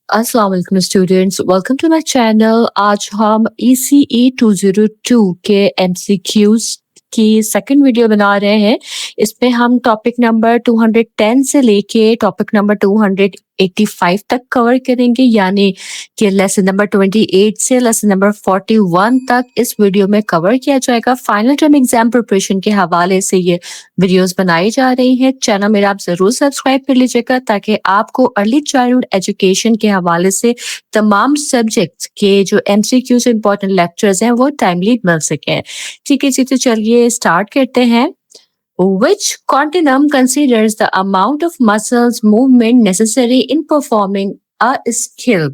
अस्सलाम वालेकुम students, welcome to my channel. आज हम ECE 202 के MCQs की सेकंड वीडियो बना रहे हैं। इसमें हम टॉपिक नंबर 210 से लेके टॉपिक नंबर 285 तक कवर करेंगे, यानी कि लेसन नंबर 28 से लेसन नंबर 41 तक इस वीडियो में कवर किया जाएगा। फाइनल टर्म एग्जाम प्रिपरेशन के हवाले से ये वीडियोस बनाई जा रही हैं। चैनल मेरा आप जरूर सब्सक्राइब कर लीजिएगा ताकि आपको अर्ली चाइल्डहुड एजुकेशन के हवाले से तमाम सब्जेक्ट्स के जो MCQ से इम्पोर्टेंट लेक्चर्स हैं वो टाइमली मिल सके। ठीक है जी, तो चलिए स्टार्ट करते हैं। Which continuum considers the amount of muscles movement necessary in performing a skill?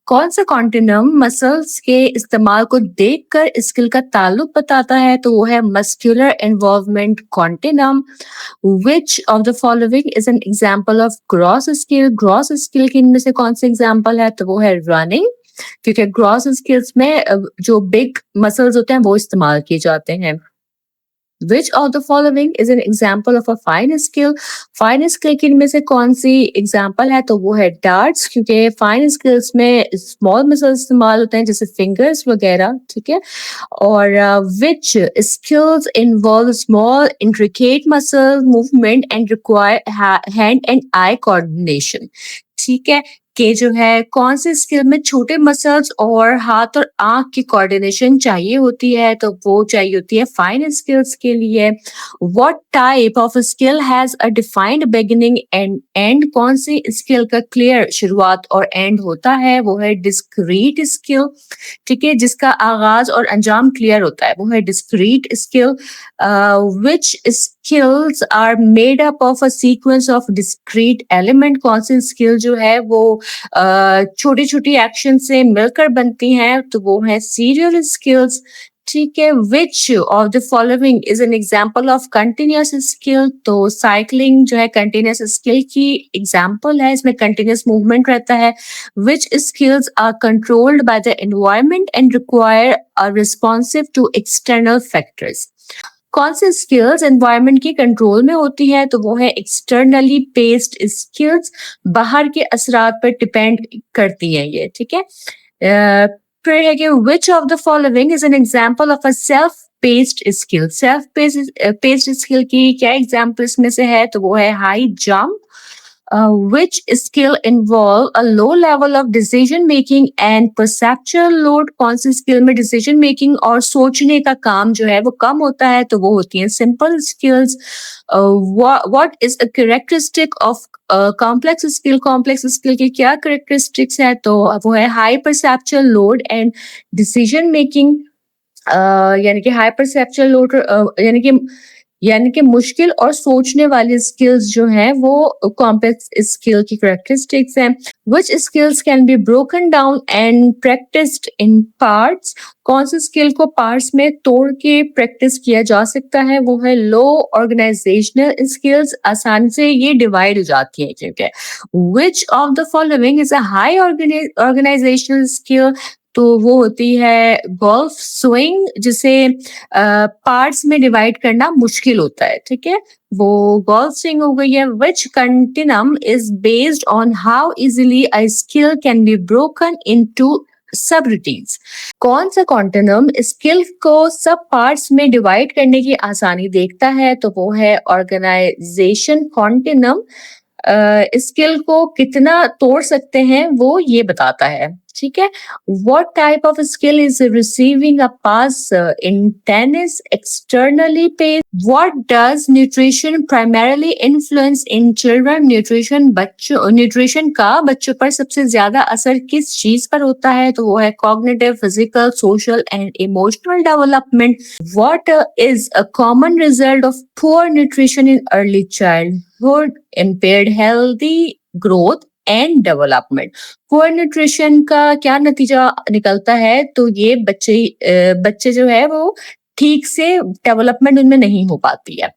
कौन सा कॉन्टिनम मसल्स के इस्तेमाल को देखकर स्किल का ताल्लुक बताता है? तो वो है muscular involvement continuum. Which of the following is an example of gross skill? Gross skill के इनमें से कौन सा एग्जाम्पल है? तो वो है रनिंग, क्योंकि ग्रॉस स्किल्स में जो बिग मसल्स होते हैं वो इस्तेमाल किए जाते हैं। Which of the following is an example of a fine skill? Fine skill की इनमें से कौन सी एग्जाम्पल है? तो वो है डार्ट्स, क्योंकि फाइन स्किल्स में स्मॉल मसल्स इस्तेमाल होते हैं जैसे फिंगर्स वगैरह। ठीक है। और which skills involve small intricate muscle movement and require hand and eye coordination. ठीक है, कि जो है कौन से स्किल में छोटे मसल्स और हाथ और आंख की कोऑर्डिनेशन चाहिए होती है? तो वो चाहिए होती है फाइन स्किल्स के लिए। What type of skill has a defined beginning and and? कौन सी स्किल का क्लियर शुरुआत और एंड होता है? वो है डिस्क्रीट स्किल। ठीक है, जिसका आगाज और अंजाम क्लियर होता है, वो है discrete skill. Which skills are made up of a sequence of discrete element? कौन सी स्किल जो है वो छोटी छोटी एक्शन से मिलकर बनती हैं? तो वो है सीरियल स्किल्स। ठीक है। विच of the following is an example of continuous skill? तो साइकिलिंग जो है कंटिन्यूस स्किल की एग्जाम्पल है, इसमें कंटिन्यूस मूवमेंट रहता है। Which skills are controlled by the environment and require are responsive to external factors? कौन सी स्किल्स एनवायरनमेंट के कंट्रोल में होती है? तो वो है एक्सटर्नली बेस्ड स्किल्स, बाहर के असरात पर डिपेंड करती है ये। ठीक है। फिर है कि विच of the following is an example of a self based skill? Self based skill की क्या एग्जाम्पल इसमें से है? तो वो है high jump. Which skill involve a low level of decision making and perceptual load? कौन सी स्किल में डिसीजन मेकिंग और सोचने का काम जो है वो कम होता है? तो वो होती है simple skills. What is a characteristic of complex skill? Complex skill की क्या कैरेक्टरिस्टिक्स है? तो वो है high perceptual load and decision making. यानी कि हाई परसेप्चुअल लोड यानी कि मुश्किल और सोचने वाली स्किल्स जो हैं वो कॉम्प्लेक्स स्किल की कैरेक्टरिस्टिक्स हैं। Which skills can be broken down and practised in parts? कौन सी स्किल को पार्ट्स में तोड़ के प्रैक्टिस किया जा सकता है? वो है लो ऑर्गेनाइजेशनल स्किल्स, आसानी से ये डिवाइड हो जाती है। क्योंकि which of the following is a high organisational skill? तो वो होती है गोल्फ स्विंग, जिसे पार्ट्स में डिवाइड करना मुश्किल होता है। ठीक है, वो गोल्फ स्विंग हो गई है। Which continuum is based on how easily a skill can be broken into sub routines? कौन सा कॉन्टिनम स्किल को सब पार्ट्स में डिवाइड करने की आसानी देखता है? तो वो है ऑर्गेनाइजेशन कॉन्टिनम। स्किल को कितना तोड़ सकते हैं वो ये बताता है। ठीक है। What type of skill is receiving a pass in tennis externally paid? What does nutrition primarily influence in children? Nutrition का बच्चों पर सबसे ज्यादा असर किस चीज पर होता है? तो वो है cognitive, physical, social and emotional development. What is a common result of poor nutrition in early childhood? Impaired healthy growth and development. Poor nutrition का क्या नतीजा निकलता है? तो ये बच्चे जो है वो ठीक से डेवलपमेंट उनमें नहीं हो पाती है।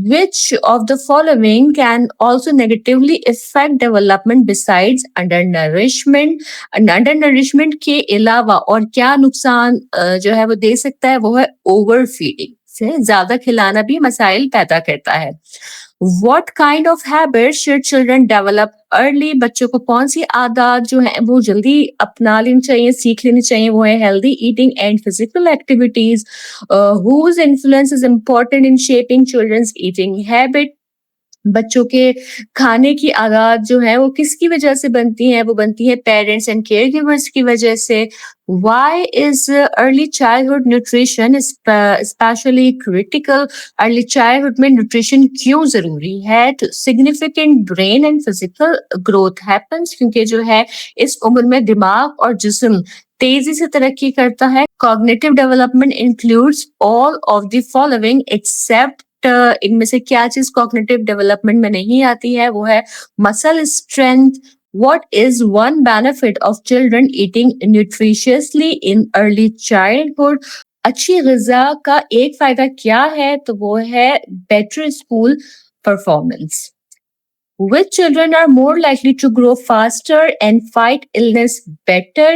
Which of the following can also negatively affect development besides undernourishment? Undernourishment के अलावा और क्या नुकसान जो है वो दे सकता है? वो है ओवरफीडिंग, से ज्यादा खिलाना भी मसाइल पैदा करता है। What kind of habit should children develop early, बच्चों को कौन सी आदत जो है वो जल्दी अपना लेनी चाहिए, सीख लेनी चाहिए, वो है healthy eating and physical activities, whose influence is important in shaping children's eating habit, बच्चों के खाने की आदत जो है वो किसकी वजह से बनती है, वो बनती है पेरेंट्स एंड केयर गिवर्स की वजह से। Why is early childhood nutrition specially critical, early childhood में न्यूट्रिशन क्यों जरूरी है? तो significant brain and physical growth happens, क्योंकि जो है इस उम्र में दिमाग और जिस्म तेजी से तरक्की करता है। Cognitive development includes all of the following except, इनमें से क्या चीज कॉग्निटिव डेवलपमेंट में नहीं आती है? वो है muscle strength. What is one benefit of children eating nutritiously in early childhood? अच्छी ग़िज़ा का एक फायदा क्या है? तो वो है better school performance. Which children are more likely to grow faster and fight illness better?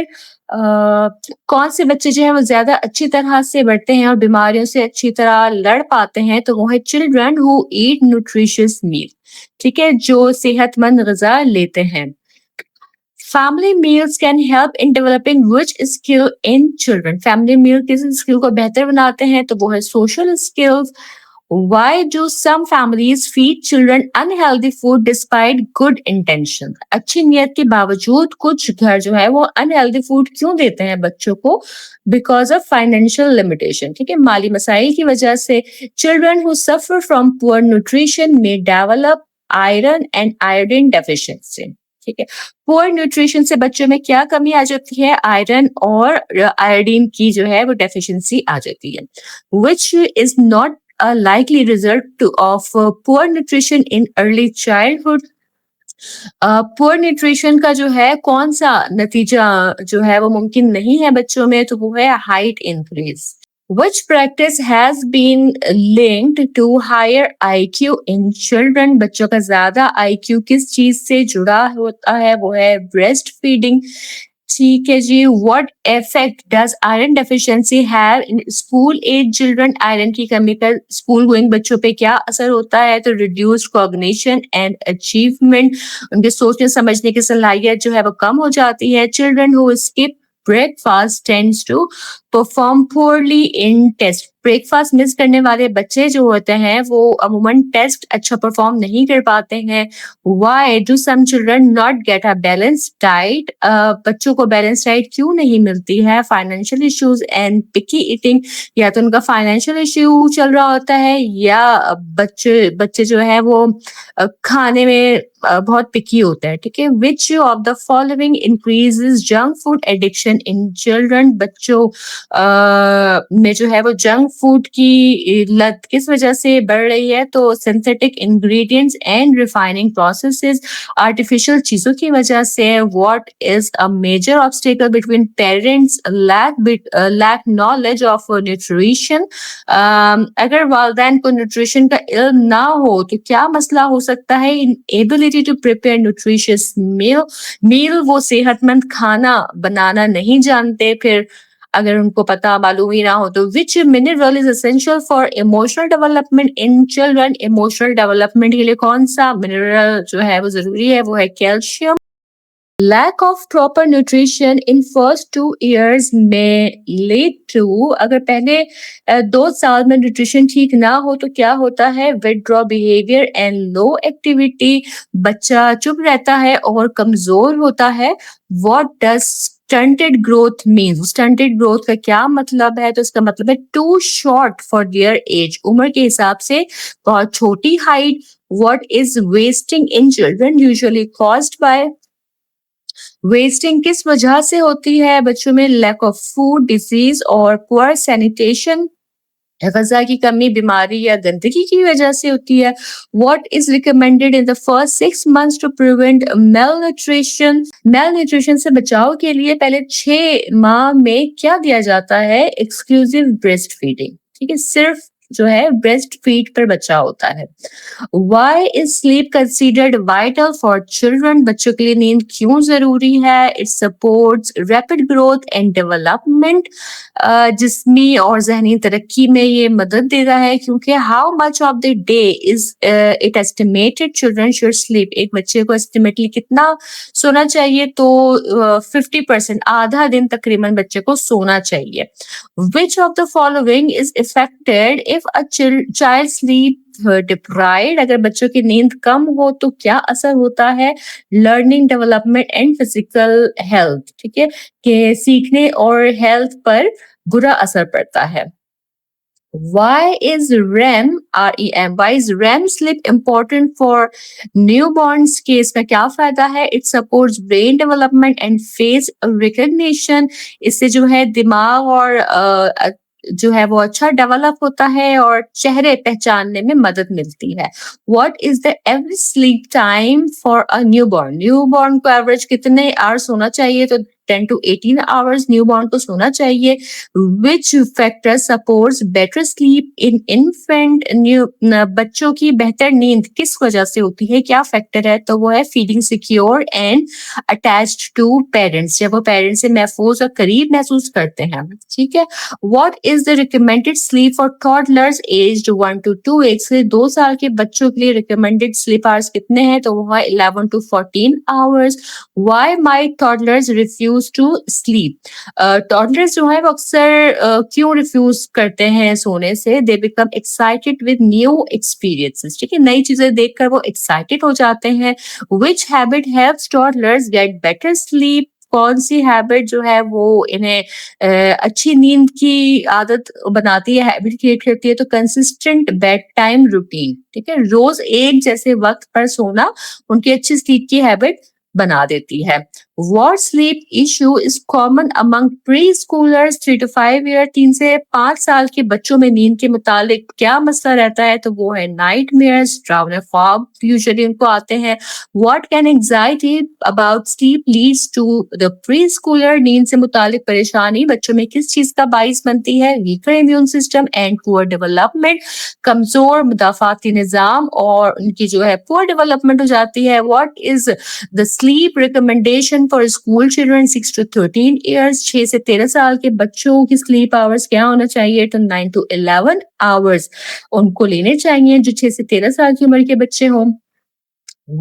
कौन से बच्चे जो है वो ज्यादा अच्छी तरह से बढ़ते हैं और बीमारियों से अच्छी तरह लड़ पाते हैं? तो वो है children who eat nutritious meal, ठीक है, जो सेहतमंद ग़िज़ा लेते हैं। Family meals can help in developing which skill in children? Family meal किस स्किल को बेहतर बनाते हैं? तो वो है social skills. Why do some families feed children unhealthy food despite good intention? अच्छी नीयत के बावजूद कुछ घर जो है वो अनहेल्दी फूड क्यों देते हैं बच्चों को? Because of financial limitation, ठीक है, माली मसाइल की वजह से। Children who suffer from poor nutrition may develop iron and iodine deficiency, ठीक है। पुअर न्यूट्रिशन से बच्चों में क्या कमी आ जाती है? आयरन और आयोडीन की जो है वो डेफिशिएंसी आ जाती है। Which is not a likely result of poor nutrition in early childhood? Poor nutrition का जो है कौन सा नतीजा जो है वो मुमकिन नहीं है बच्चों में? तो वो है height increase. Which practice has been linked to higher IQ in children? बच्चों का ज्यादा IQ किस चीज से जुड़ा होता है? वो है ब्रेस्ट फीडिंग, ठीक है जी। What effect does iron deficiency have in school age children? Iron की कमी का स्कूल गोइंग बच्चों पे क्या असर होता है? तो रिड्यूस्ड कॉग्निशन एंड अचीवमेंट, उनके सोचने समझने की सलाहियत जो है वो कम हो जाती है। Children who skip breakfast tends to perform poorly in test. Breakfast miss करने वाले बच्चे जो होते हैं वो अमूमन टेस्ट अच्छा परफॉर्म नहीं कर पाते हैं। Why do some children not get a balanced diet? बच्चों को बैलेंस डाइट क्यों नहीं मिलती है? Financial issues and picky eating, या तो उनका फाइनेंशियल इश्यू चल रहा होता है या बच्चे जो है वो खाने में बहुत पिकी होता है, ठीक है। विच of the following increases junk food addiction in children? बच्चों में जो है वो जंक फूड की लत किस वजह से बढ़ रही है? तो synthetic ingredients and refining processes, artificial चीजों की वजह से। What is a major obstacle between parents lack knowledge of nutrition? अगर वालिदैन को न्यूट्रिशन का इल्म ना हो तो क्या मसला हो सकता है? इन ability to prepare nutritious meal, वो सेहतमंद खाना बनाना नहीं जानते। फिर अगर उनको पता मालूम ही ना हो तो विच mineral is essential for emotional development in children? Emotional development के लिए कौन सा मिनरल जो है वो जरूरी है? वो है calcium. Lack of proper nutrition in first 2 years में लीड टू, अगर पहले 2 साल में न्यूट्रिशन ठीक ना हो तो क्या होता है? Withdraw behaviour and low activity, बच्चा चुप रहता है और कमजोर होता है। What does stunted growth mean? Stunted growth का क्या मतलब है? तो इसका मतलब है too short for their age, उम्र के हिसाब से बहुत छोटी हाइट। What is wasting in children usually caused by? Wasting किस वजह से होती है बच्चों में? लैक ऑफ फूड, डिजीज और पुअर सैनिटेशन, ग़िज़ा की कमी, बीमारी या गंदगी की वजह से होती है। What is recommended in the first 6 months to prevent malnutrition? Malnutrition से बचाव के लिए पहले 6 माह में क्या दिया जाता है? एक्सक्लूसिव ब्रेस्ट फीडिंग, ठीक है, सिर्फ जो है ब्रेस्ट फीड पर बच्चा होता है। Why is sleep considered vital for children? बच्चों के लिए नींद क्यों जरूरी है? It supports rapid growth and development. जिस्मी और जहनी तरक्की में ये मदद देता है क्योंकि how much of the day is it estimated children should sleep? एक बच्चे को एस्टिमेटली कितना सोना चाहिए? तो 50%, आधा दिन तकरीबन बच्चे को सोना चाहिए। Which of the following is affected if a child sleep deprived? अगर बच्चों की नींद कम हो तो क्या असर होता है? Learning development and physical health, ठीक है, कि सीखने और हेल्थ पर बुरा असर पड़ता है। Why is REM why is REM sleep important for newborns? के इसमें क्या फायदा है? It supports brain development and face recognition. इससे जो है दिमाग और जो है वो अच्छा डेवलप होता है और चेहरे पहचानने में मदद मिलती है। What is the average sleep time for a newborn? Newborn को एवरेज कितने आवर्स सोना चाहिए? तो 10 to 18 आवर्स न्यूबॉर्न को सोना चाहिए। Which factor supports better sleep in infant? बच्चों की बेहतर नींद किस वजह से होती है? क्या फैक्टर है? तो वो है feeling secure and attached to parents, जब वो पेरेंट्स से महफूज और करीब महसूस करते हैं। ठीक है। What is the recommended sleep for toddlers aged 1 to 2? 1 से 2 साल के बच्चों के लिए recommended sleep hours कितने हैं? तो वो है 11 to 14 hours. Why might toddlers refuse to sleep? Toddlers जो है वो अक्सर क्यों रिफ्यूज करते हैं सोने से? They become excited with new experiences, ठीक है, नई चीजें देखकर वो एक्साइटेड हो जाते हैं। Which habit helps toddlers get better sleep? कौन सी हैबिट जो है वो इन्हें अच्छी नींद की आदत बनाती है, हैबिट क्रिएट करती है? तो कंसिस्टेंट बेड टाइम रूटीन, ठीक है, रोज एक जैसे वक्त पर सोना उनकी अच्छी स्लीप की हैबिट बना देती है। What sleep issue is common among preschoolers 3 to 5 year? 3 से 5 साल के बच्चों में नींद के मुतालिक क्या मसला रहता है? तो वो है nightmares, drowning fog, usually उनको आते हैं। What can anxiety about sleep leads to the preschooler? नींद से मुतालिक परेशानी बच्चों में किस चीज का बाइस बनती है? Weaker immune system and poor development, कमजोर मुदाफाती निजाम और उनकी जो है poor development हो जाती है। What is the sleep recommendation for school children 6 to 13 years? 6 से 13 साल के बच्चों की स्लीप आवर्स क्या होना चाहिए? तो 9 to 11 आवर्स उनको लेने चाहिए जो 6 से 13 साल की उम्र के बच्चे हों।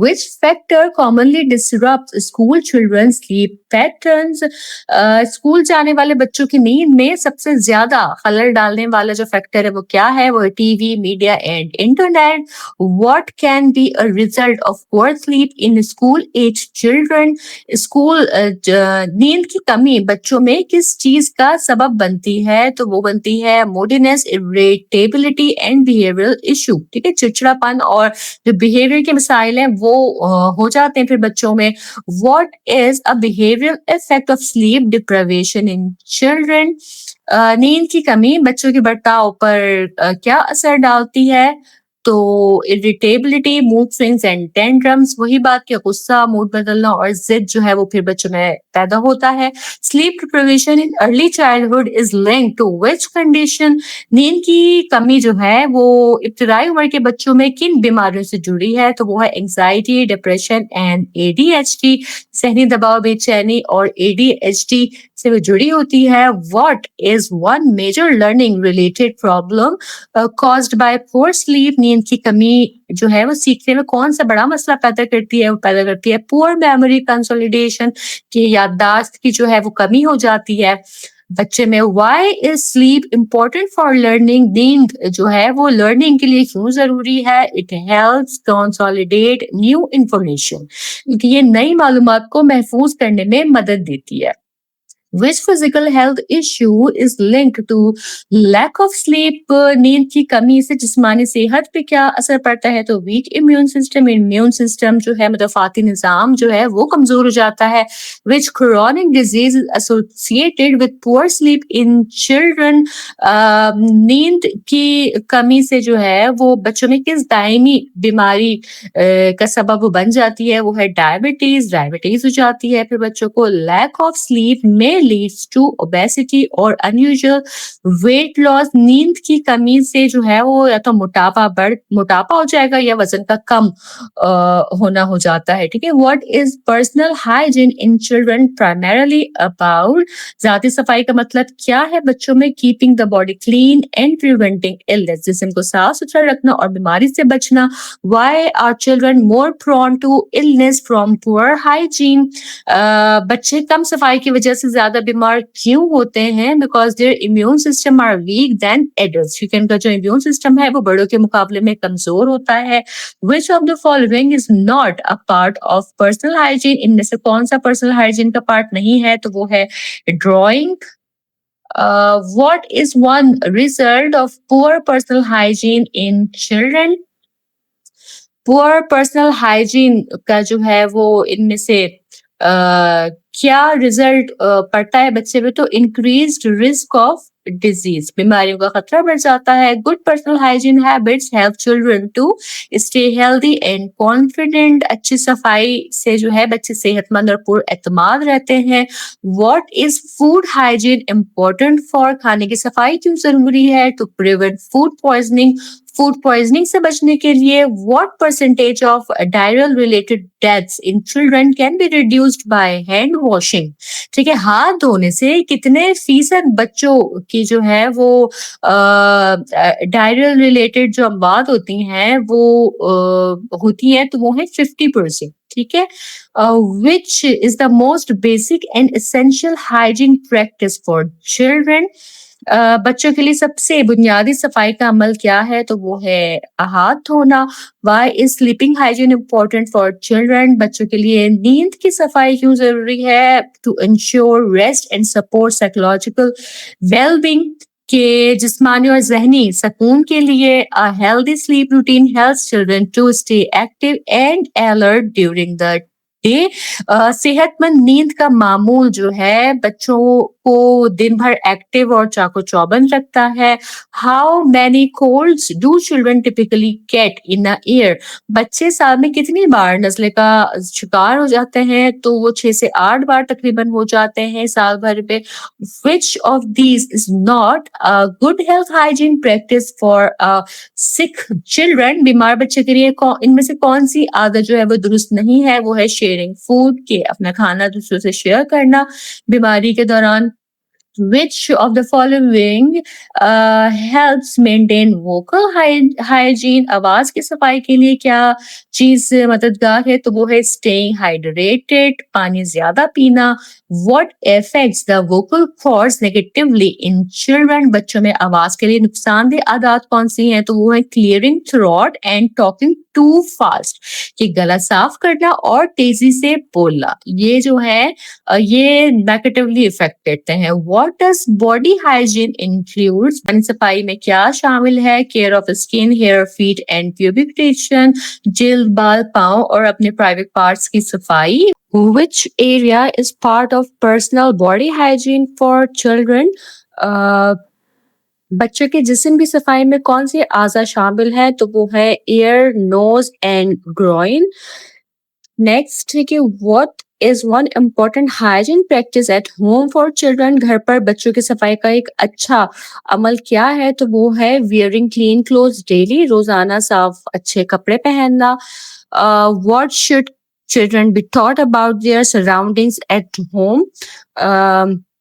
Which factor commonly disrupts school children's sleep patterns? School जाने वाले बच्चों की नींद में सबसे ज्यादा खलल डालने वाला जो फैक्टर है वो क्या है? वो TV, media and internet. What can be a result of poor sleep in school age children? School नींद की कमी बच्चों में किस चीज का सबब बनती है? तो वो बनती है मूडीनेस, इरिटेबिलिटी एंड बिहेवियरल इशू, ठीक है, चिड़चिड़ापन और जो बिहेवियर के मसाइल हैं वो हो जाते हैं फिर बच्चों में। What is a behavioral effect of sleep deprivation in children? नींद की कमी बच्चों के बर्ताव पर क्या असर डालती है? तो irritability, mood swings and tantrums, वही बात कि गुस्सा, मूड बदलना और जिद जो है वो फिर बच्चों में पैदा होता है। Sleep deprivation in early childhood is linked to which condition? नींद की कमी जो है वो इब्तदाई उम्र के बच्चों में किन बीमारियों से जुड़ी है? तो वो है एंजाइटी, डिप्रेशन एंड ADHD, सहनी दबाव, बेचैनी और ADHD से वो जुड़ी होती है। What is one major learning related problem caused by poor sleep? नींद की कमी जो है वो सीखने में कौन सा बड़ा मसला पैदा करती है? वो पैदा करती है पुअर मेमोरी कंसोलिडेशन, की याददाश्त की जो है वो कमी हो जाती है बच्चे में। Why is sleep important for learning? नींद जो है वो लर्निंग के लिए क्यों जरूरी है? It helps consolidate new information, क्योंकि ये नई मालूमात को महफूज करने में मदद देती है। Which physical health issue is linked to lack of sleep? नींद की कमी से जिस्मानी सेहत पे क्या असर पड़ता है? तो वीक इम्यून सिस्टम जो है मुदाफाती निजाम जो है वो कमजोर हो जाता है। Which chronic disease is associated with poor sleep in children? नींद की कमी से जो है वो बच्चों में किस दायमी बीमारी का सबब बन जाती है? वो है डायबिटीज हो जाती है फिर बच्चों को। लैक ऑफ स्लीप में लीड्स टू ओबेसिटी और अनयूजुअल वेट लॉस। नींद की कमी से जो है वो या तो मोटापा हो जाएगा या वजन का कम होना हो जाता है। ठीक है, what is personal hygiene in children primarily about, जाती सफाई का मतलब क्या है बच्चों में? Keeping the body clean and preventing illness, जिस्म को साफ सुथरा रखना और बीमारी से बचना। Why are children more prone to illness from poor hygiene, बच्चे कम सफाई की वजह से ज्यादा बीमार क्यों होते हैं? Because their immune system are weak than adults, क्योंकि उनका जो इम्यून सिस्टम है वो बड़ों के मुकाबले में कमजोर होता है। विच of the following is not a part of personal hygiene, इनमें से कौन सा पर्सनल हाइजीन का पार्ट नहीं है? तो वो है drawing. What is one result of poor personal hygiene in children? Poor personal hygiene का जो है वो इनमें से क्या रिजल्ट पड़ता है बच्चे में? तो इंक्रीज्ड रिस्क ऑफ डिजीज, बीमारियों का खतरा बढ़ जाता है। Good personal hygiene habits help children to stay healthy and confident, अच्छी सफाई से जो है बच्चे सेहतमंद और पुरएतमाद रहते हैं। What is food hygiene important for, खाने की सफाई क्यों जरूरी है? To prevent food poisoning, food poisoning से बचने के लिए। What percentage of diarrhoeal related deaths in children can be reduced by hand washing, ठीक है, हाथ धोने से कितने फीसद बच्चों की जो है वो डायरियल रिलेटेड जो अमवात होती हैं वो होती हैं, तो वो है 50%। ठीक है, which is the most basic and essential hygiene practice for children, बच्चों के लिए सबसे बुनियादी सफाई का अमल क्या है? तो वो है हाथ धोना। Why is sleeping hygiene important for children, बच्चों के लिए नींद की सफाई क्यों जरूरी है? To ensure rest and support psychological wellbeing, के जिस्मानी और जहनी सुकून के लिए। A healthy sleep routine helps children to stay active and alert during the day, सेहतमंद नींद का मामूल जो है बच्चों को दिन भर एक्टिव और चाको चौबंद रखता है। How many colds do children typically get in a year, बच्चे साल में कितनी बार नजले का शिकार हो जाते हैं? तो वो 6 से 8 बार तकरीबन हो जाते हैं साल भर में। Which of these is not a good health hygiene practice for sick children, बीमार बच्चे के लिए इनमें से कौन सी आदत जो है वो दुरुस्त नहीं है? वो है शेयरिंग फूड, के अपना खाना दूसरों से शेयर करना बीमारी के दौरान। Which of the following helps maintain vocal hygiene, आवाज की सफाई के लिए क्या चीज मददगार है? तो वो है staying hydrated, पानी ज्यादा पीना। What affects the vocal cords negatively in children, बच्चों में आवाज के लिए नुकसानदेह आदत कौन सी हैं? तो वो है clearing throat and talking too fast, कि गला साफ करना और तेजी से बोलना, ये जो है ये नेगेटिवली इफेक्ट देते हैं। What does body hygiene includes, सफाई में क्या शामिल है? Care of skin, hair, feet and pubic टिशन, जिल्द, बाल, पाँव और अपने प्राइवेट पार्ट्स की सफाई। Which area is part of personal body hygiene for children? बच्चों के जिस्म की सफाई में कौन सी आज़ा शामिल है? तो वो है ear, nose and groin. Next है कि what is one important hygiene practice at home for children, घर पर बच्चों की सफाई का एक अच्छा अमल क्या है? तो वो है वियरिंग क्लीन क्लोथ्स डेली, रोजाना साफ अच्छे कपड़े पहनना। What should children be taught about their surroundings at home,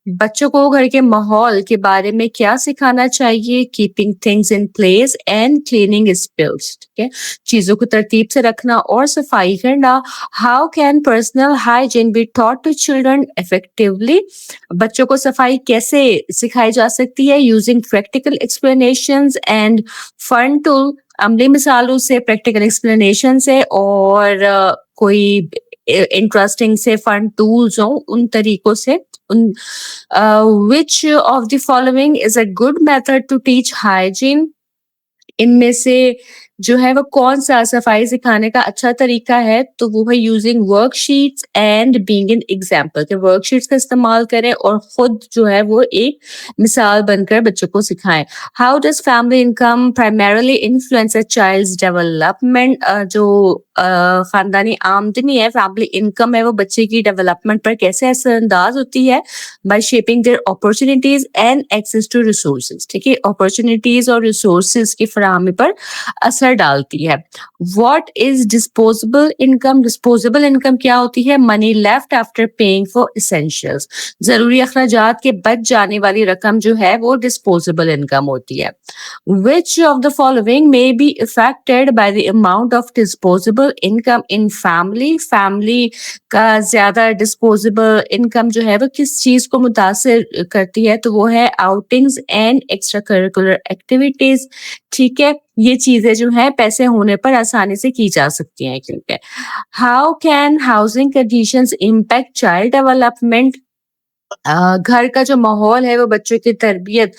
बच्चों को घर के माहौल के बारे में क्या सिखाना चाहिए? Keeping things in place and cleaning spills, ठीक है, चीजों को तरतीब से रखना और सफाई करना। How can personal hygiene be taught to children effectively, बच्चों को सफाई कैसे सिखाई जा सकती है? Using practical explanations and fun tool, अमली मिसालों से, प्रैक्टिकल एक्सप्लेनेशन से और कोई इंटरेस्टिंग से फन टूल्स हो उन तरीकों से। Which of the following is a good method to teach hygiene, इनमें से जो है वो कौन-सा सफाई सिखाने का अच्छा तरीका है, तो वो है using worksheets and being an example कि वर्कशीट्स का इस्तेमाल करें और खुद जो है वो एक मिसाल बनकर बच्चों को सिखाएँ। How does family income primarily influence a child's development जो खानदानी आमदनी है, फैमिली इनकम है, वो बच्चे की डेवलपमेंट पर कैसे असरअंदाज होती है? By shaping their opportunities and access to resources. ठीक है, अपॉर्चुनिटीज और रिसोर्सेज की फराहमी पर असर डालती है। What is disposable income? Disposable income क्या होती है? Money left after paying for essentials. जरूरी अखराजात के बच जाने वाली रकम जो है वो डिस्पोजेबल इनकम होती है। Which of the following may be affected by the amount of disposable income in family? Family का ज्यादा डिस्पोजेबल इनकम जो है वो किस चीज को मुतासिर करती है? तो वो है outings and extra curricular activities. ठीक है, ये चीजें जो है पैसे होने पर आसानी से की जा सकती हैं। क्योंकि how can housing conditions impact child development? घर का जो माहौल है वो बच्चों की तरबियत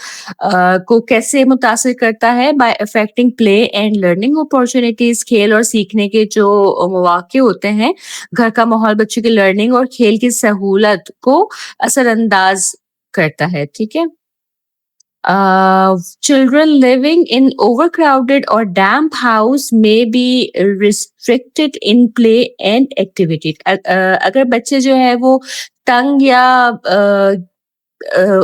को कैसे मुतासिर करता है? By affecting play and learning opportunities. खेल और सीखने के जो मौके होते हैं, घर का माहौल बच्चों की लर्निंग और खेल की सहूलत को असरअंदाज करता है। ठीक है, children living in overcrowded or damp house may be restricted in play and activity. अगर बच्चे जो है वो तंग या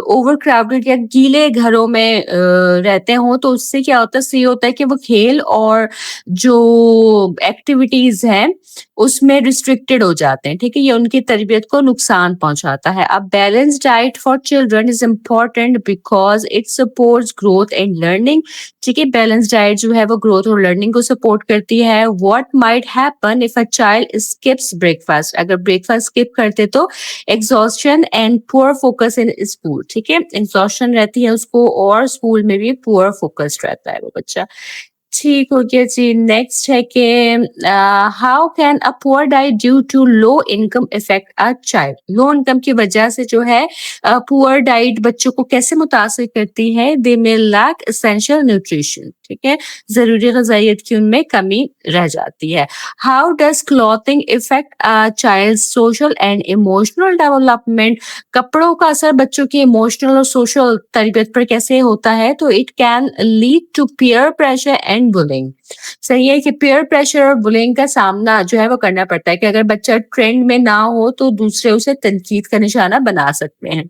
ओवर क्राउडेड या गीले घरों में रहते हों, तो उससे क्या होता है, इससे ये होता है कि वो खेल और जो एक्टिविटीज हैं उसमें रिस्ट्रिक्टेड हो जाते हैं। ठीक है, ये उनकी तरबियत को नुकसान पहुंचाता है। अब balance diet for children is important because it supports growth and learning. ठीक है, बैलेंस डाइट जो है वो ग्रोथ और लर्निंग को सपोर्ट करती है। What might happen if a child skips breakfast? अगर ब्रेकफास्ट स्किप करते तो exhaustion and poor focus in school. ठीक है, एग्जॉस्शन रहती है उसको और स्कूल में भी पुअर फोकस्ड रहता है वो बच्चा। ठीक हो गया जी। नेक्स्ट है कि how can a poor diet due to low income effect a child? Low income की वजह से जो है पुअर डाइट बच्चों को कैसे मुतासिर करती है? दे मे लैक एसेंशियल न्यूट्रिशन। ठीक है, जरूरी ग़िज़ाइयत की उनमें कमी रह जाती है। How does clothing effect a child social and emotional development? कपड़ों का असर बच्चों की इमोशनल और सोशल तरबियत पर कैसे होता है? तो it can lead to peer pressure and bullying. सही है कि पीयर प्रेशर और बुलिंग का सामना जो है वो करना पड़ता है कि अगर बच्चा ट्रेंड में ना हो तो दूसरे उसे तनकीद का निशाना बना सकते हैं।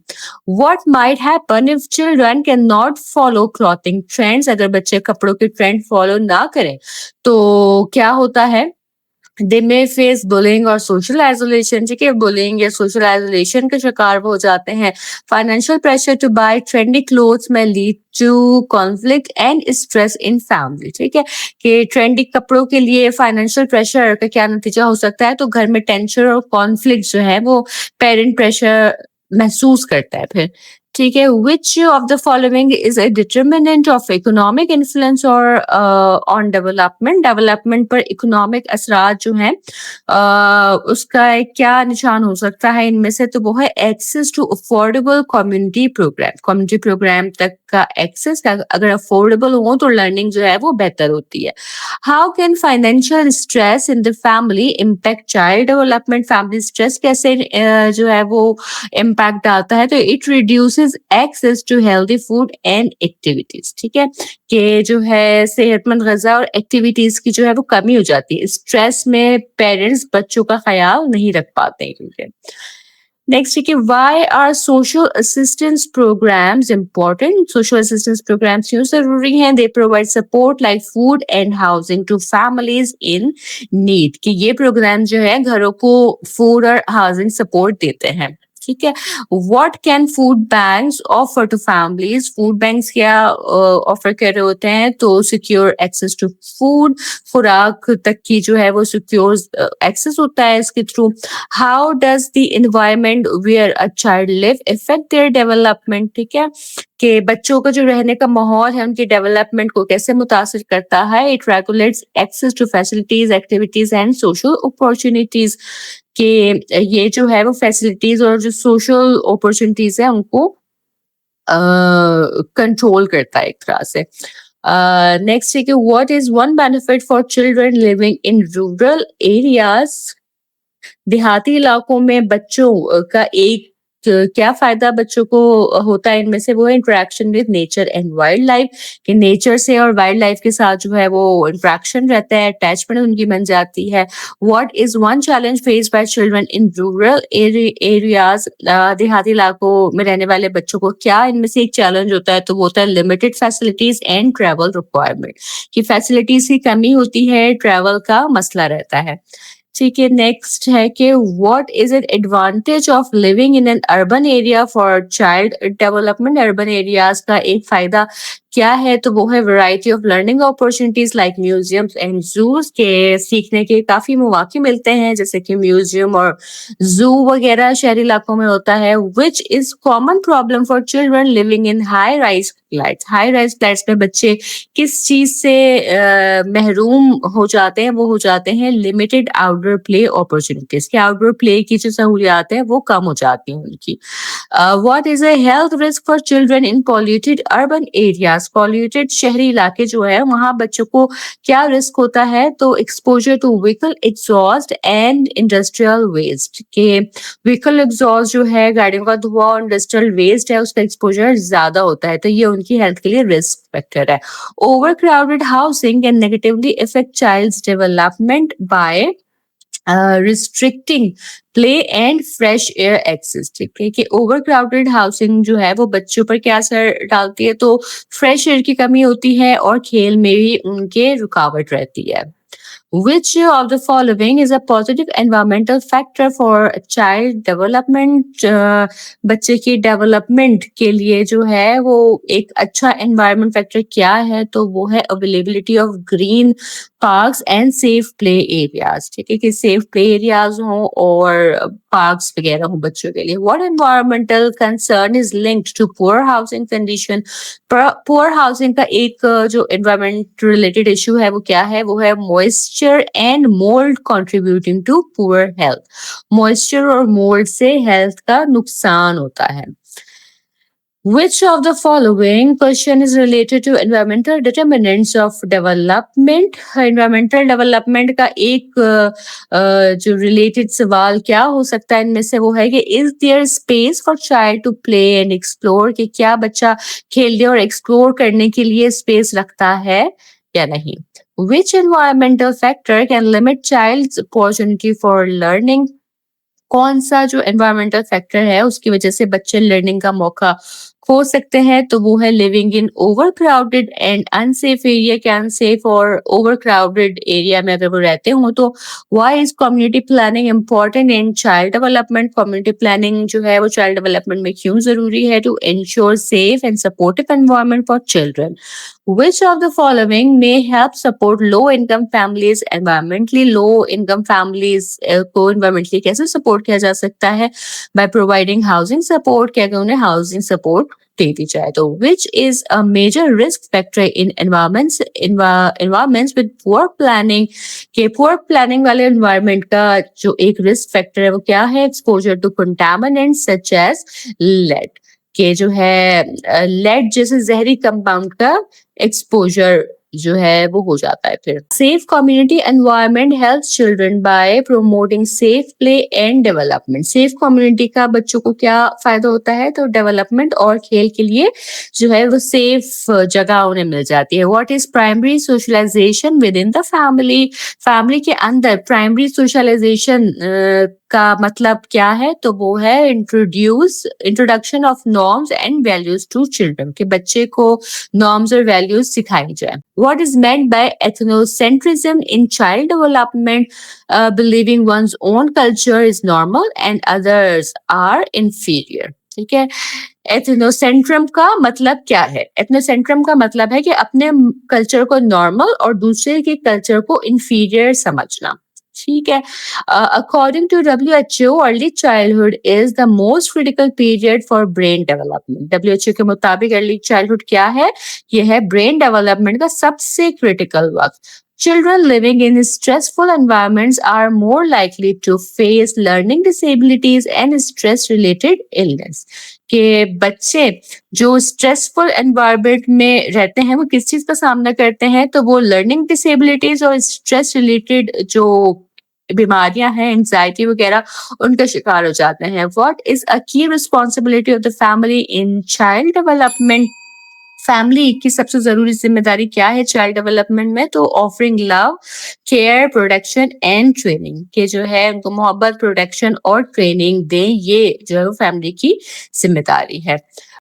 What might happen if children can not follow clothing trends? अगर बच्चे कपड़ों के ट्रेंड फॉलो ना करें तो क्या होता है? दे मे फेस बुलिंग और सोशल आइसोलेशन। ठीक है, बुलिंग या सोशल आइसोलेशन के शिकार हो जाते हैं। Financial pressure to buy trendy clothes may lead to conflict and stress in family. ठीक है, कि ट्रेंडी कपड़ों के लिए फाइनेंशियल प्रेशर का क्या नतीजा हो सकता है? तो घर में टेंशन और कॉन्फ्लिक्ट जो है वो पेरेंट प्रेशर महसूस करता है फिर। ठीक है, विच of the following is a determinant of economic influence और ऑन डेवलपमेंट? डेवलपमेंट पर इकोनॉमिक असरात जो हैं उसका एक क्या निशान हो सकता है इनमें से? तो वो है access to affordable community programme. Community programme तक का एक्सेस अगर अफोर्डेबल हो तो लर्निंग जो है वो बेहतर होती है। How can financial stress in the family impact child development? Family stress कैसे जो है वो इम्पैक्ट डालता है? तो it reduces access to healthy food and activities. ठीक है, कि जो है सेहतमंद ग़िज़ा और एक्टिविटीज की जो है वो कमी हो जाती है। स्ट्रेस में पेरेंट्स बच्चों का ख्याल नहीं रख पाते हैं। क्योंकि नेक्स्ट है कि why are social assistance programmes important? Social assistance programmes क्यों जरूरी हैं? They provide support like food and housing to families in need. कि ये प्रोग्राम जो है घरों को फूड और हाउसिंग सपोर्ट देते हैं। ठीक है, what can food banks offer to families? Food banks क्या ऑफर कर रहे होते हैं? तो सिक्योर एक्सेस टू फूड, खुराक तक की जो है वो सिक्योर एक्सेस होता है इसके थ्रू। How does the environment where a child live effect their development? ठीक है, कि बच्चों का जो रहने का माहौल है उनकी डेवलपमेंट को कैसे मुतासिर करता है? It regulates access to facilities, activities and social opportunities. कि ये जो है वो फैसिलिटीज और जो सोशल अपॉर्चुनिटीज है उनको कंट्रोल करता है एक तरह से। नेक्स्ट है कि what is one benefit for children living in rural areas. देहाती इलाकों में बच्चों का एक क्या फायदा बच्चों को होता है इनमें से, वो है interaction with nature and wild life, कि नेचर से और वाइल्ड लाइफ के साथ जो है वो इंटरेक्शन रहता है, अटैचमेंट उनकी बन जाती है। What is one challenge face by children in rural areas. देहाती इलाकों में रहने वाले बच्चों को क्या इनमें से एक चैलेंज होता है, तो वो होता है limited facilities and travel requirement, कि फैसिलिटीज की कमी होती है, ट्रेवल का मसला रहता है। ठीक है, नेक्स्ट है कि what is an advantage of living in an urban area for child development. Urban areas का एक फायदा क्या है, तो वो है variety of learning opportunities like museums and juice, के सीखने के काफी मौके मिलते हैं जैसे कि म्यूजियम और जू वगैरह शहरी इलाकों में होता है। Which is common problem for children living in high rise flats. High rise flats में बच्चे किस चीज से महरूम हो जाते हैं, वो हो जाते हैं लिमिटेड आउटडोर प्ले अपॉर्चुनिटीज, के आउटडोर प्ले की जो सहूलियात है वो कम हो जाती हैं उनकी। What is a health risk for children in polluted urban areas. Polluted शहरी इलाके जो है वहां बच्चों को क्या रिस्क होता है, तो exposure to vehicle exhaust and industrial waste, के व्हीकल एग्जॉस्ट जो है गाड़ियों का धुआं और इंडस्ट्रियल वेस्ट है उसका एक्सपोजर ज्यादा होता है, तो ये उनकी हेल्थ के लिए रिस्क फैक्टर है। Over crowded housing can negatively effect child's development by restricting play and fresh air access. ठीक है, कि ओवर क्राउडेड हाउसिंग जो है वो बच्चों पर क्या असर डालती है, तो फ्रेश एयर की कमी होती है और खेल में भी उनके रुकावट रहती है। Which of the following is a positive environmental factor for child development? बच्चे की डेवलपमेंट के लिए जो है वो एक अच्छा एनवायरमेंट फैक्टर क्या है, तो वो है availability of green parks and safe play areas. ठीक है, कि सेफ प्ले एरियाज हों और पार्क्स वगैरह हों बच्चों के लिए। What environmental concern is linked to poor housing condition. Poor housing का एक जो एनवायरमेंट रिलेटेड इशू है वो क्या है, वो है moisture and mould contributing to poor health. Moisture और मोल्ड से हेल्थ का नुकसान होता है। Which of the following question is related to environmental determinants of development? Environmental development का एक जो related सवाल क्या हो सकता है इनमें से, वो है कि is there space for child to play and explore, कि क्या बच्चा खेलने और explore करने के लिए space रखता है या नहीं। Which environmental factor can limit child's opportunity for learning? कौन सा जो एनवायरमेंटल फैक्टर है उसकी वजह से बच्चे लर्निंग का मौका खो सकते हैं, तो वो है living in over crowded and unsafe area. क्या अनसेफ और ओवर क्राउडेड एरिया में अगर वो रहते हो तो। Why is community planning important in child development. Community planning जो है वो चाइल्ड डेवलपमेंट में क्यों जरूरी है, to ensure safe and supportive environment for children. Which of the following may help support low income families environmentally? Low income families को environmentally कैसे support किया जा सकता है, by providing housing support, क्या उन्हें housing support दे दी जाए। तो which is a major risk factor in environments with poor planning, के poor planning वाले environment का जो एक risk factor है वो क्या है, exposure to contaminants such as lead, के जो है लेड जैसे जहरी कंपाउंड का एक्सपोजर जो है वो हो जाता है। फिर safe community environment help children by promoting safe play and development. Safe community का बच्चों को क्या फायदा होता है, तो डेवलपमेंट और खेल के लिए जो है वो सेफ जगह उन्हें मिल जाती है। What is primary socialisation within the family. Family के अंदर प्राइमरी सोशलाइजेशन का मतलब क्या है, तो वो है introduction of norms and values to children, के बच्चे को नॉर्म्स और वैल्यूज सिखाई जाए। What is meant by ethnocentrism in child development. Believing one's own culture is normal and others are inferior. ठीक है, एथनोसेंट्रम का मतलब क्या है, एथनोसेंट्रम का मतलब है कि अपने कल्चर को नॉर्मल और दूसरे के कल्चर को इंफीरियर समझना। ठीक है, according to WHO early childhood is the most critical period for brain development. WHO के मुताबिक अर्ली चाइल्डहुड क्या है, ये है ब्रेन डेवलपमेंट का सबसे क्रिटिकल वक्त। Children living in stressful environments are more likely to face learning disabilities and stress related illness. कि बच्चे जो स्ट्रेसफुल एनवायरनमेंट में रहते हैं वो किस चीज का सामना करते हैं, तो वो लर्निंग डिसेबिलिटीज और स्ट्रेस रिलेटेड जो बीमारियां हैं, एंजाइटी वगैरह, उनका शिकार हो जाते हैं. व्हाट इज अ की responsibility of the family in child development? Family की सबसे जरूरी जिम्मेदारी क्या है चाइल्ड डेवलपमेंट में? तो offering love, care, protection and training, के जो है उनको मोहब्बत, प्रोटेक्शन और ट्रेनिंग दें, ये जो है फैमिली की जिम्मेदारी है.